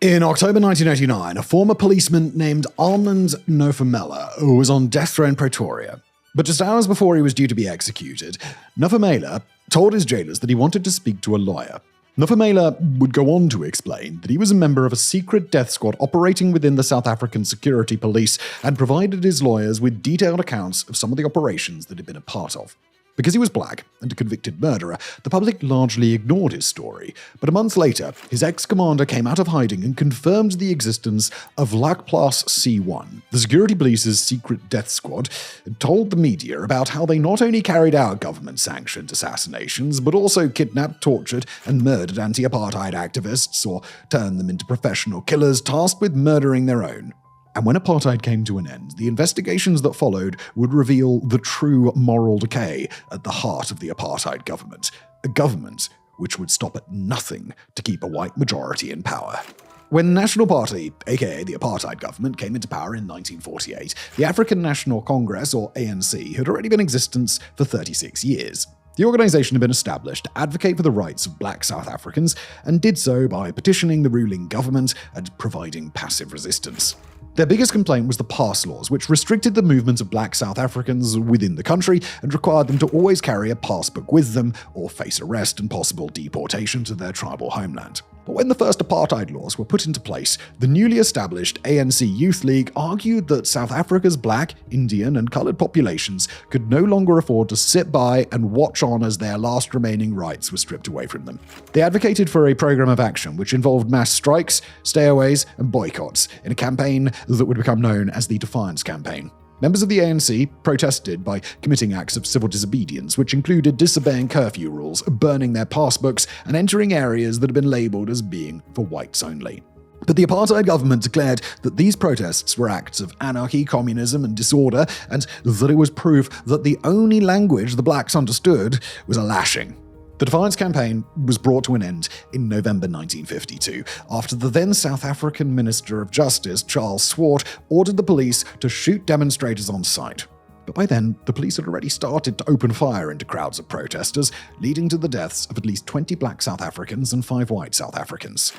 In October 1989, a former policeman named Armand Nofemela was on death row in Pretoria. But just hours before he was due to be executed, Nofemela told his jailers that he wanted to speak to a lawyer. Nofemela would go on to explain that he was a member of a secret death squad operating within the South African Security Police and provided his lawyers with detailed accounts of some of the operations that he'd been a part of. Because he was black and a convicted murderer, the public largely ignored his story. But a month later, his ex-commander came out of hiding and confirmed the existence of Vlakplaas C1. The security police's secret death squad had told the media about how they not only carried out government-sanctioned assassinations, but also kidnapped, tortured, and murdered anti-apartheid activists, or turned them into professional killers tasked with murdering their own. And when apartheid came to an end, the investigations that followed would reveal the true moral decay at the heart of the apartheid government, a government which would stop at nothing to keep a white majority in power. When the National Party, aka the apartheid government, came into power in 1948, the African National Congress, or ANC, had already been in existence for 36 years. The organization had been established to advocate for the rights of black South Africans and did so by petitioning the ruling government and providing passive resistance. Their biggest complaint was the pass laws, which restricted the movement of black South Africans within the country and required them to always carry a passbook with them or face arrest and possible deportation to their tribal homeland. But when the first apartheid laws were put into place, the newly established ANC Youth League argued that South Africa's black, Indian, and coloured populations could no longer afford to sit by and watch on as their last remaining rights were stripped away from them. They advocated for a program of action which involved mass strikes, stayaways, and boycotts in a campaign that would become known as the Defiance Campaign. Members of the ANC protested by committing acts of civil disobedience, which included disobeying curfew rules, burning their passbooks, and entering areas that had been labelled as being for whites only. But the apartheid government declared that these protests were acts of anarchy, communism, and disorder, and that it was proof that the only language the blacks understood was a lashing. The Defiance Campaign was brought to an end in November 1952, after the then South African Minister of Justice, Charles Swart, ordered the police to shoot demonstrators on sight. But by then, the police had already started to open fire into crowds of protesters, leading to the deaths of at least 20 black South Africans and 5 white South Africans.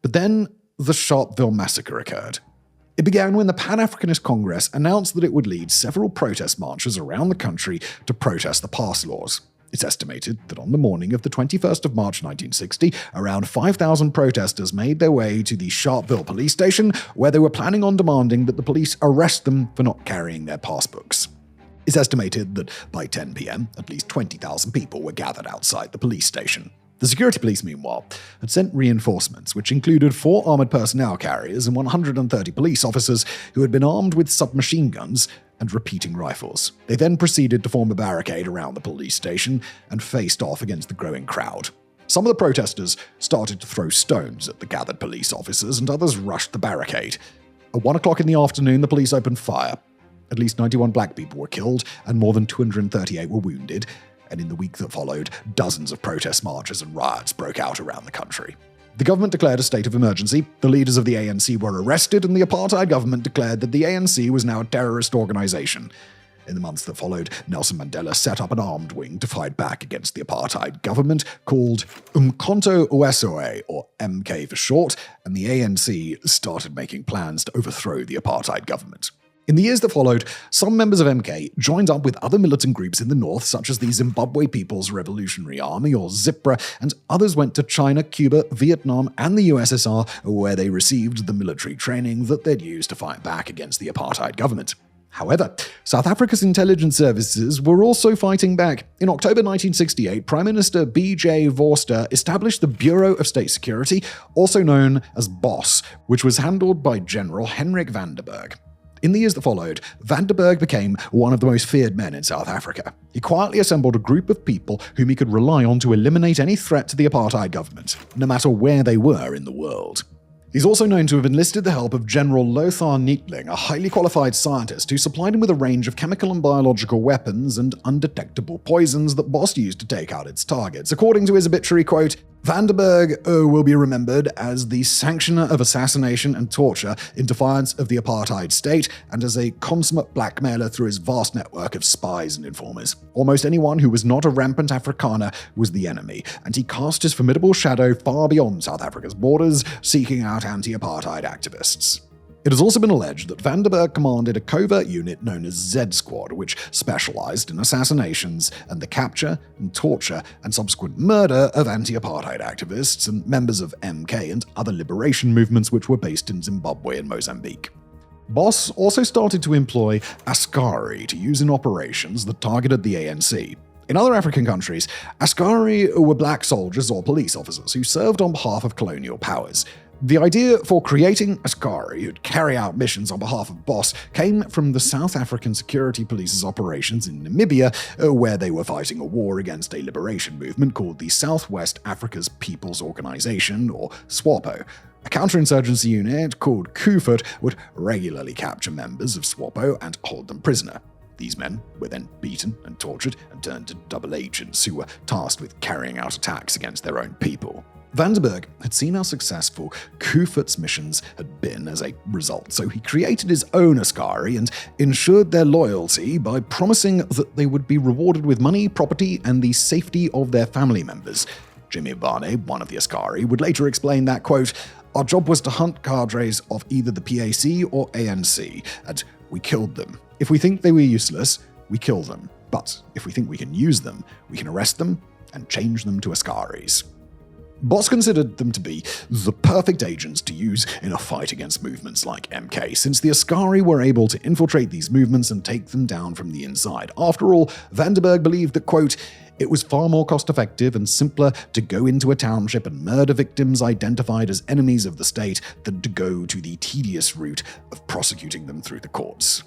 But then, the Sharpeville massacre occurred. It began when the Pan-Africanist Congress announced that it would lead several protest marches around the country to protest the pass laws. It's estimated that on the morning of the 21st of March 1960, around 5,000 protesters made their way to the Sharpeville police station, where they were planning on demanding that the police arrest them for not carrying their passbooks. It's estimated that by 10 p.m., at least 20,000 people were gathered outside the police station. The security police, meanwhile, had sent reinforcements, which included 4 armoured personnel carriers and 130 police officers who had been armed with submachine guns and repeating rifles. They then proceeded to form a barricade around the police station and faced off against the growing crowd. Some of the protesters started to throw stones at the gathered police officers, and others rushed the barricade. At 1 o'clock in the afternoon, the police opened fire. At least 91 black people were killed, and more than 238 were wounded. And in the week that followed, dozens of protest marches and riots broke out around the country. The government declared a state of emergency, the leaders of the ANC were arrested, and the apartheid government declared that the ANC was now a terrorist organization. In the months that followed, Nelson Mandela set up an armed wing to fight back against the apartheid government called Umkhonto weSizwe, or MK for short, and the ANC started making plans to overthrow the apartheid government. In the years that followed, some members of MK joined up with other militant groups in the north, such as the Zimbabwe People's Revolutionary Army, or ZIPRA, and others went to China, Cuba, Vietnam, and the USSR, where they received the military training that they'd use to fight back against the apartheid government. However, South Africa's intelligence services were also fighting back. In October 1968, Prime Minister B.J. Vorster established the Bureau of State Security, also known as BOSS, which was handled by General Hendrik van der Berg. In the years that followed, van der Berg became one of the most feared men in South Africa. He quietly assembled a group of people whom he could rely on to eliminate any threat to the apartheid government, no matter where they were in the world. He's also known to have enlisted the help of General Lothar Neitling, a highly qualified scientist who supplied him with a range of chemical and biological weapons and undetectable poisons that BOSS used to take out its targets. According to his obituary quote, Vandenberg will be remembered as the sanctioner of assassination and torture in defiance of the apartheid state and as a consummate blackmailer through his vast network of spies and informers. Almost anyone who was not a rampant Afrikaner was the enemy, and he cast his formidable shadow far beyond South Africa's borders, seeking out anti-apartheid activists. It has also been alleged that Vandenberg commanded a covert unit known as Z Squad, which specialized in assassinations and the capture and torture and subsequent murder of anti-apartheid activists and members of MK and other liberation movements which were based in Zimbabwe and Mozambique. Boss also started to employ Askaris to use in operations that targeted the ANC. In other African countries, Askaris were black soldiers or police officers who served on behalf of colonial powers. The idea for creating Askaris who'd carry out missions on behalf of Boss came from the South African Security Police's operations in Namibia, where they were fighting a war against a liberation movement called the Southwest Africa's People's Organization, or SWAPO. A counterinsurgency unit called Kufut would regularly capture members of SWAPO and hold them prisoner. These men were then beaten and tortured and turned to double agents who were tasked with carrying out attacks against their own people. Vandenberg had seen how successful Kufut's missions had been as a result, so he created his own Askaris and ensured their loyalty by promising that they would be rewarded with money, property, and the safety of their family members. Jimmy Barney, one of the Askaris, would later explain that, quote, "Our job was to hunt cadres of either the PAC or ANC, and we killed them. If we think they were useless, we kill them. But if we think we can use them, we can arrest them and change them to Askaris." Boss considered them to be the perfect agents to use in a fight against movements like MK, since the Askaris were able to infiltrate these movements and take them down from the inside. After all, Vandenberg believed that, quote, "It was far more cost-effective and simpler to go into a township and murder victims identified as enemies of the state than to go to the tedious route of prosecuting them through the courts."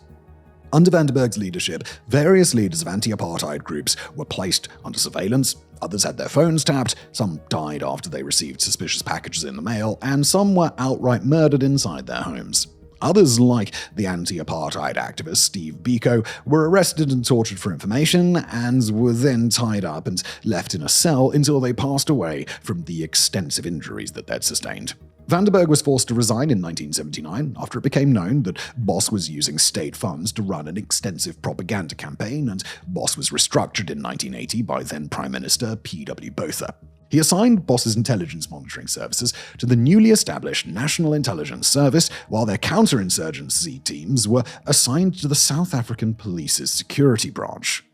Under Vandenberg's leadership, various leaders of anti-apartheid groups were placed under surveillance, others had their phones tapped, some died after they received suspicious packages in the mail, and some were outright murdered inside their homes. Others, like the anti-apartheid activist Steve Biko, were arrested and tortured for information and were then tied up and left in a cell until they passed away from the extensive injuries that they'd sustained. Vandenberg was forced to resign in 1979 after it became known that Boss was using state funds to run an extensive propaganda campaign, and Boss was restructured in 1980 by then Prime Minister P.W. Botha. He assigned Boss's intelligence monitoring services to the newly established National Intelligence Service, while their counterinsurgency teams were assigned to the South African Police's security branch.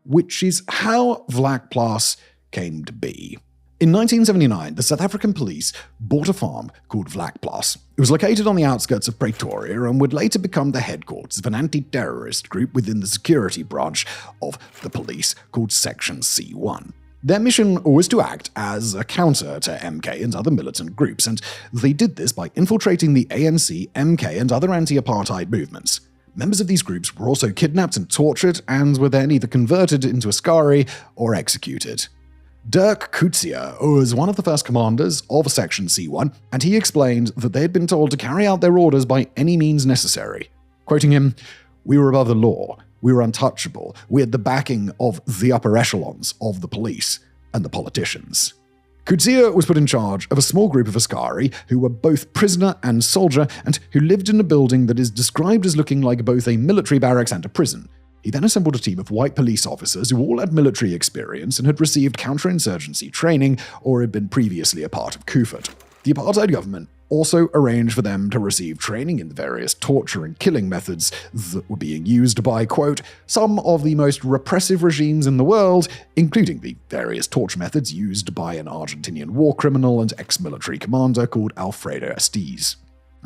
Which is how Vlakplaas came to be. In 1979, the South African police bought a farm called Vlakplaas. It was located on the outskirts of Pretoria and would later become the headquarters of an anti-terrorist group within the security branch of the police called Section C1. Their mission was to act as a counter to MK and other militant groups, and they did this by infiltrating the ANC, MK, and other anti-apartheid movements. Members of these groups were also kidnapped and tortured, and were then either converted into Askaris or executed. Dirk Coetzee was one of the first commanders of Section C1, and he explained that they had been told to carry out their orders by any means necessary. Quoting him, "We were above the law, we were untouchable, we had the backing of the upper echelons of the police and the politicians." Coetzee was put in charge of a small group of Askaris who were both prisoner and soldier, and who lived in a building that is described as looking like both a military barracks and a prison. He then assembled a team of white police officers who all had military experience and had received counterinsurgency training or had been previously a part of Kufut. The apartheid government also arranged for them to receive training in the various torture and killing methods that were being used by, quote, "some of the most repressive regimes in the world, including the various torture methods used by an Argentinian war criminal and ex-military commander called Alfredo Estes."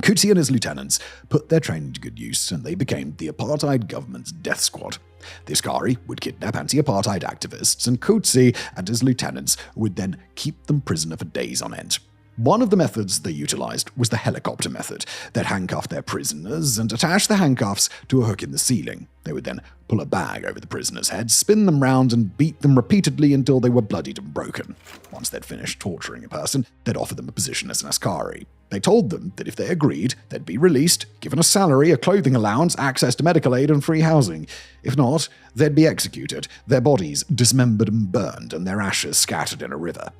Coetzee and his lieutenants put their training to good use, and they became the apartheid government's death squad. The Askaris would kidnap anti-apartheid activists, and Coetzee and his lieutenants would then keep them prisoner for days on end. One of the methods they utilized was the helicopter method. They'd handcuff their prisoners and attach the handcuffs to a hook in the ceiling. They would then pull a bag over the prisoners' heads, spin them round, and beat them repeatedly until they were bloodied and broken. Once they'd finished torturing a person, they'd offer them a position as an Askari. They told them that if they agreed, they'd be released, given a salary, a clothing allowance, access to medical aid, and free housing. If not, they'd be executed, their bodies dismembered and burned, and their ashes scattered in a river.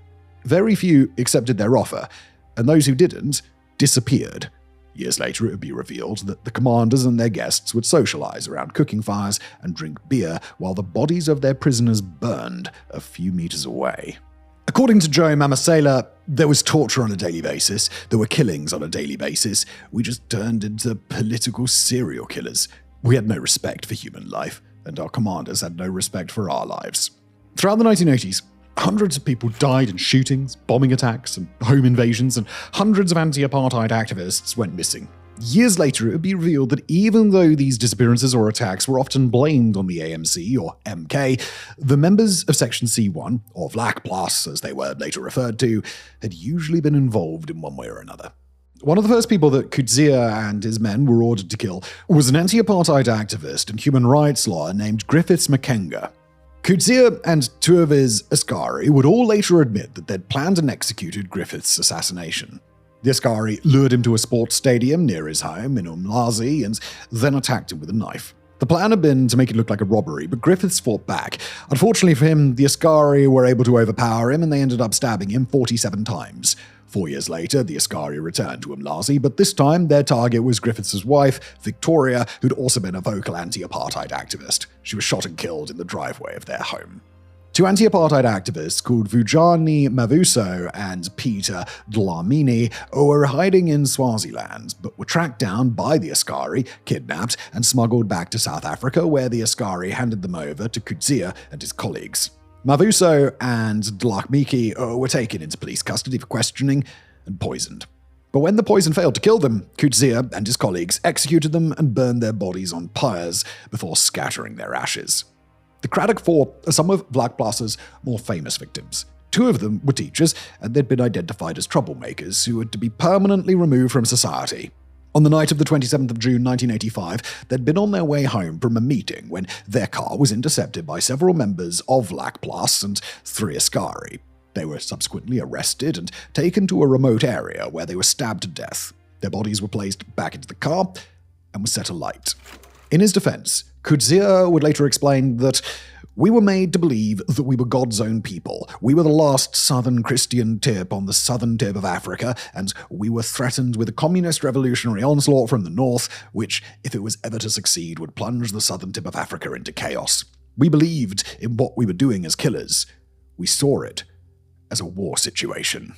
very few accepted their offer, and those who didn't disappeared. Years later, it would be revealed that the commanders and their guests would socialize around cooking fires and drink beer while the bodies of their prisoners burned a few meters away. According to Joe Mamasela, there was torture on a daily basis, there were killings on a daily basis. We just turned into political serial killers. We had no respect for human life, and our commanders had no respect for our lives. Throughout the 1980s, hundreds of people died in shootings, bombing attacks, and home invasions, and hundreds of anti-apartheid activists went missing. Years later, it would be revealed that even though these disappearances or attacks were often blamed on the ANC or MK, the members of Section C1, or Vlakplaas as they were later referred to, had usually been involved in one way or another. One of the first people that Gugulethu and his men were ordered to kill was an anti-apartheid activist and human rights lawyer named Griffiths Makenga. Gugulethu and two of his Askaris would all later admit that they'd planned and executed Griffiths' assassination. The Askari lured him to a sports stadium near his home in Umlazi and then attacked him with a knife. The plan had been to make it look like a robbery, but Griffiths fought back. Unfortunately for him, the Askari were able to overpower him and they ended up stabbing him 47 times. 4 years later, the Askari returned to Umlazi, but this time their target was Griffiths' wife, Victoria, who'd also been a vocal anti-apartheid activist. She was shot and killed in the driveway of their home. Two anti-apartheid activists called Vujani Mavuso and Peter Dlamini were hiding in Swaziland, but were tracked down by the Askari, kidnapped, and smuggled back to South Africa, where the Askari handed them over to Gugulethu and his colleagues. Mavuso and Dlamini were taken into police custody for questioning and poisoned. But when the poison failed to kill them, Gugulethu and his colleagues executed them and burned their bodies on pyres before scattering their ashes. The Craddock Four are some of Vlakplaas's more famous victims. Two of them were teachers, and they'd been identified as troublemakers who were to be permanently removed from society. On the night of the 27th of June 1985, they'd been on their way home from a meeting when their car was intercepted by several members of Vlakplaas and 3 Askari. They were subsequently arrested and taken to a remote area where they were stabbed to death. Their bodies were placed back into the car and were set alight. In his defense, Gugulethu would later explain that we were made to believe that we were God's own people. We were the last southern Christian tip on the southern tip of Africa, and we were threatened with a communist revolutionary onslaught from the north, which, if it was ever to succeed, would plunge the southern tip of Africa into chaos. We believed in what we were doing as killers. We saw it as a war situation.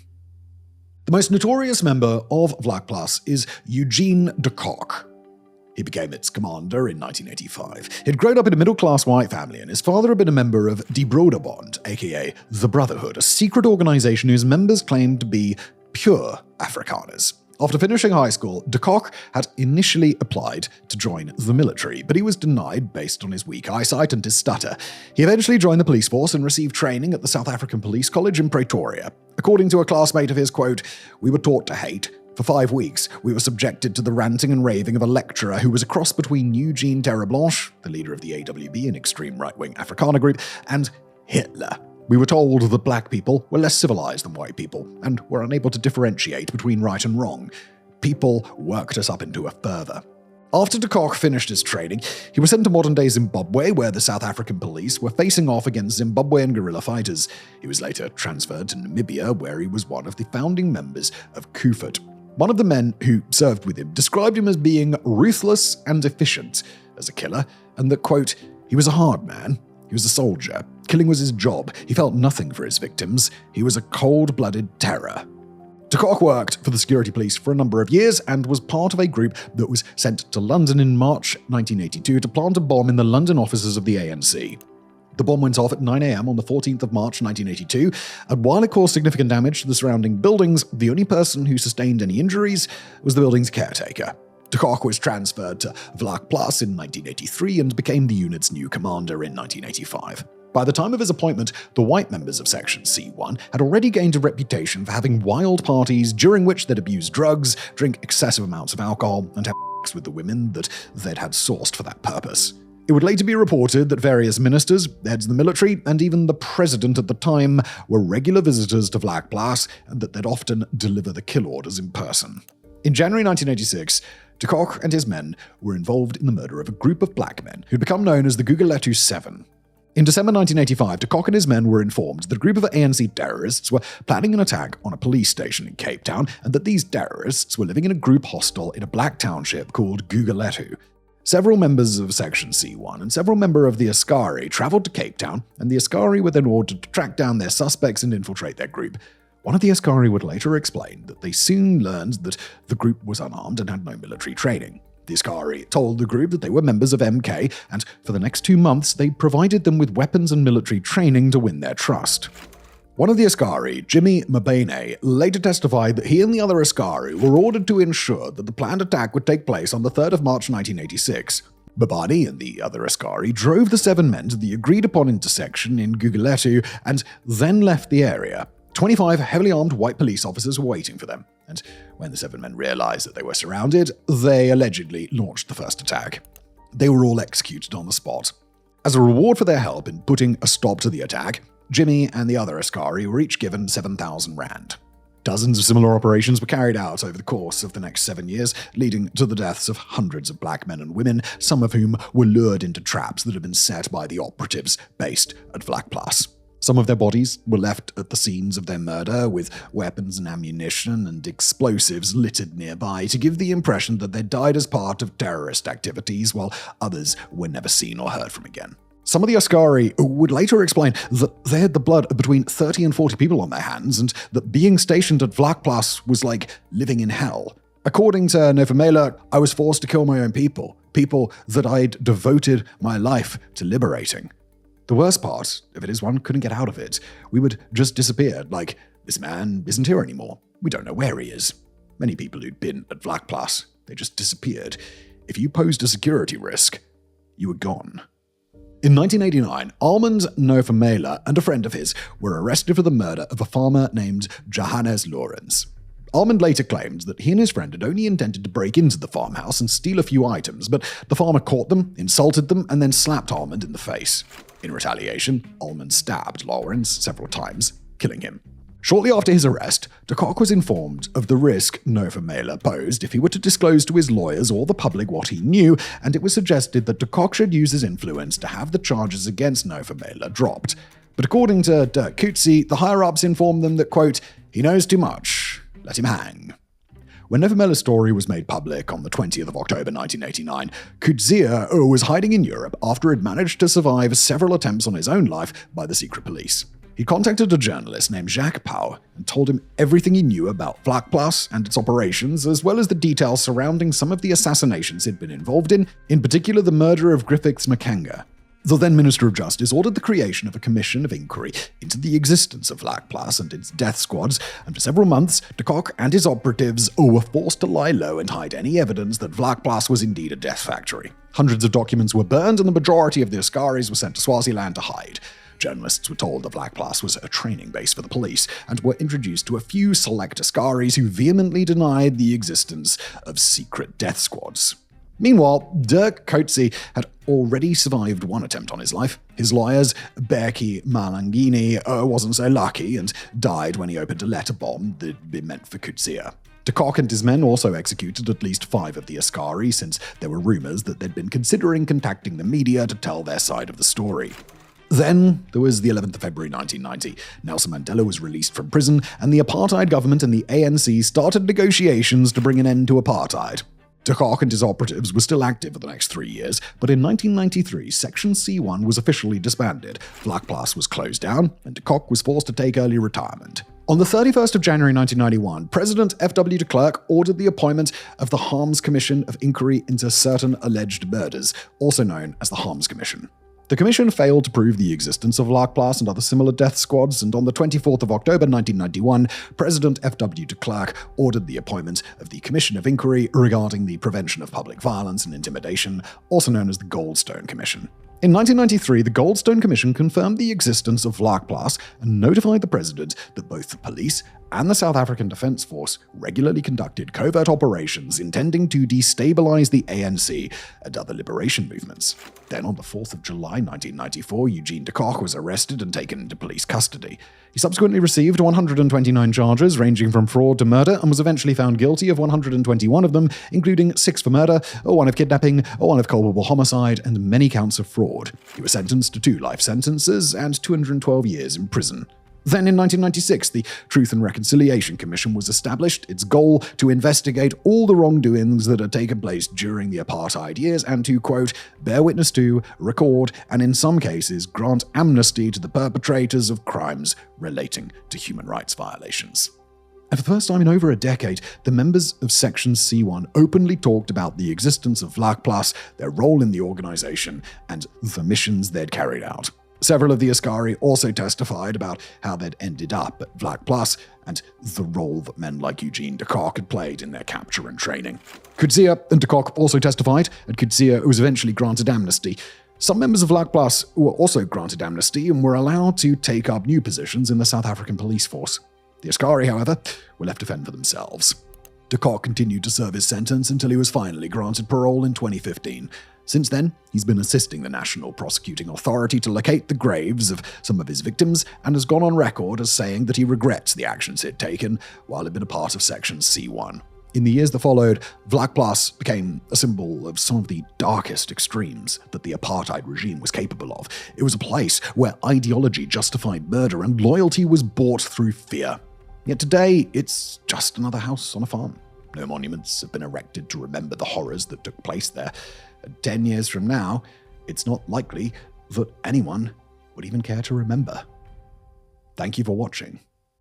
The most notorious member of Vlakplaas is Eugene de Kock. He became its commander in 1985. He'd grown up in a middle-class white family, and his father had been a member of Die Broederbond, aka the Brotherhood, a secret organization whose members claimed to be pure Afrikaners. After finishing high school, de Kock had initially applied to join the military, but he was denied based on his weak eyesight and his stutter. He eventually joined the police force and received training at the South African Police College in Pretoria. According to a classmate of his, quote, "We were taught to hate. For 5 weeks, we were subjected to the ranting and raving of a lecturer who was a cross between Eugene Terreblanche, the leader of the AWB, an extreme right-wing Afrikaner group, and Hitler. We were told that black people were less civilized than white people, and were unable to differentiate between right and wrong. People worked us up into a fervor." After de Kock finished his training, he was sent to modern-day Zimbabwe, where the South African police were facing off against Zimbabwean guerrilla fighters. He was later transferred to Namibia, where he was one of the founding members of Kufut. One of the men who served with him described him as being ruthless and efficient as a killer, and that, quote, "He was a hard man. He was a soldier. Killing was his job. He felt nothing for his victims. He was a cold-blooded terror." De Kock worked for the security police for a number of years and was part of a group that was sent to London in March 1982 to plant a bomb in the London offices of the ANC. The bomb went off at 9 a.m. on the 14th of March 1982, and while it caused significant damage to the surrounding buildings, the only person who sustained any injuries was the building's caretaker. De Kock was transferred to Vlakplaas in 1983 and became the unit's new commander in 1985. By the time of his appointment, the white members of Section C1 had already gained a reputation for having wild parties during which they'd abuse drugs, drink excessive amounts of alcohol, and have sex with the women that they'd had sourced for that purpose. It would later be reported that various ministers, heads of the military, and even the president at the time were regular visitors to Vlakplaas, and that they'd often deliver the kill orders in person. In January 1986, de Kock and his men were involved in the murder of a group of black men who'd become known as the Gugulethu Seven. In December 1985, de Kock and his men were informed that a group of ANC terrorists were planning an attack on a police station in Cape Town, and that these terrorists were living in a group hostel in a black township called Gugulethu. Several members of Section C1 and several members of the Askaris travelled to Cape Town, and the Askaris were then ordered to track down their suspects and infiltrate their group. One of the Askaris would later explain that they soon learned that the group was unarmed and had no military training. The Askaris told the group that they were members of MK, and for the next 2 months they provided them with weapons and military training to win their trust. One of the Askaris, Jimmy Mbane, later testified that he and the other Askaris were ordered to ensure that the planned attack would take place on the 3rd of March 1986. Mbane and the other Askaris drove the 7 men to the agreed-upon intersection in Gugulethu and then left the area. 25 heavily armed white police officers were waiting for them, and when the 7 men realized that they were surrounded, they allegedly launched the first attack. They were all executed on the spot. As a reward for their help in putting a stop to the attack, Jimmy and the other Askaris were each given 7,000 rand. Dozens of similar operations were carried out over the course of the next 7 years, leading to the deaths of hundreds of black men and women, some of whom were lured into traps that had been set by the operatives based at Vlakplaas. Some of their bodies were left at the scenes of their murder, with weapons and ammunition and explosives littered nearby to give the impression that they died as part of terrorist activities, while others were never seen or heard from again. Some of the Askaris would later explain that they had the blood of between 30 and 40 people on their hands, and that being stationed at Vlakplaas was like living in hell. According to Nofumela, I was forced to kill my own people that I'd devoted my life to liberating. The worst part of it is one couldn't get out of it. We would just disappear, like, this man isn't here anymore. We don't know where he is. Many people who'd been at Vlakplaas, they just disappeared. If you posed a security risk, you were gone. In 1989, Armand Nofumela and a friend of his were arrested for the murder of a farmer named Johannes Lawrence. Armand later claimed that he and his friend had only intended to break into the farmhouse and steal a few items, but the farmer caught them, insulted them, and then slapped Armand in the face. In retaliation, Armand stabbed Lawrence several times, killing him. Shortly after his arrest, de Kock was informed of the risk Nofumela posed if he were to disclose to his lawyers or the public what he knew, and it was suggested that de Kock should use his influence to have the charges against Nofumela dropped. But according to Dirk Coetzee, the higher-ups informed them that, quote, he knows too much, let him hang. When Nofumela's story was made public on the 20th of October 1989, Coetzee was hiding in Europe after he'd managed to survive several attempts on his own life by the secret police. He contacted a journalist named Jacques Pau and told him everything he knew about Vlakplaas and its operations, as well as the details surrounding some of the assassinations he'd been involved in particular the murder of Griffiths Makenga. The then Minister of Justice ordered the creation of a commission of inquiry into the existence of Vlakplaas and its death squads, and for several months, de Kock and his operatives were forced to lie low and hide any evidence that Vlakplaas was indeed a death factory. Hundreds of documents were burned, and the majority of the Askaris were sent to Swaziland to hide. Journalists were told that Vlakplaas was a training base for the police, and were introduced to a few select Askaris who vehemently denied the existence of secret death squads. Meanwhile, Dirk Coetzee had already survived one attempt on his life. His lawyers, Berkey Malangini, wasn't so lucky and died when he opened a letter bomb that'd been meant for Coetzee. De Kock and his men also executed at least 5 of the Askaris, since there were rumors that they'd been considering contacting the media to tell their side of the story. Then there was the 11th of February 1990. Nelson Mandela was released from prison, and the apartheid government and the ANC started negotiations to bring an end to apartheid. De Kock and his operatives were still active for the next 3 years, but in 1993, Section C1 was officially disbanded, Vlakplaas was closed down, and de Kock was forced to take early retirement. On the 31st of January 1991, President F.W. de Klerk ordered the appointment of the Harms Commission of Inquiry into Certain Alleged Murders, also known as the Harms Commission. The commission failed to prove the existence of Vlakplaas and other similar death squads, and on the 24th of October 1991, President F.W. de Klerk ordered the appointment of the Commission of Inquiry regarding the Prevention of Public Violence and Intimidation, also known as the Goldstone Commission. In 1993, the Goldstone Commission confirmed the existence of Vlakplaas and notified the president that both the police and the South African Defence Force regularly conducted covert operations intending to destabilize the ANC and other liberation movements. Then on the 4th of July 1994, Eugene de Kock was arrested and taken into police custody. He subsequently received 129 charges ranging from fraud to murder and was eventually found guilty of 121 of them, including 6 for murder, 1 of kidnapping, 1 of culpable homicide, and many counts of fraud. He was sentenced to 2 life sentences and 212 years in prison. Then in 1996, the Truth and Reconciliation Commission was established, its goal to investigate all the wrongdoings that had taken place during the apartheid years and to, quote, bear witness to, record, and in some cases grant amnesty to the perpetrators of crimes relating to human rights violations. And for the first time in over a decade, the members of Section C1 openly talked about the existence of Vlakplaas, their role in the organization, and the missions they'd carried out. Several of the Askaris also testified about how they'd ended up at Vlakplaas and the role that men like Eugene de Kock had played in their capture and training. Coetzee and de Kock also testified, and Coetzee was eventually granted amnesty. Some members of Vlakplaas were also granted amnesty and were allowed to take up new positions in the South African police force. The Askaris, however, were left to fend for themselves. De Kock continued to serve his sentence until he was finally granted parole in 2015. Since then, he's been assisting the National Prosecuting Authority to locate the graves of some of his victims and has gone on record as saying that he regrets the actions he'd taken while he'd been a part of Section C1. In the years that followed, Vlakplaas became a symbol of some of the darkest extremes that the apartheid regime was capable of. It was a place where ideology justified murder and loyalty was bought through fear. Yet today, it's just another house on a farm. No monuments have been erected to remember the horrors that took place there. 10 years from now, it's not likely that anyone would even care to remember. Thank you for watching.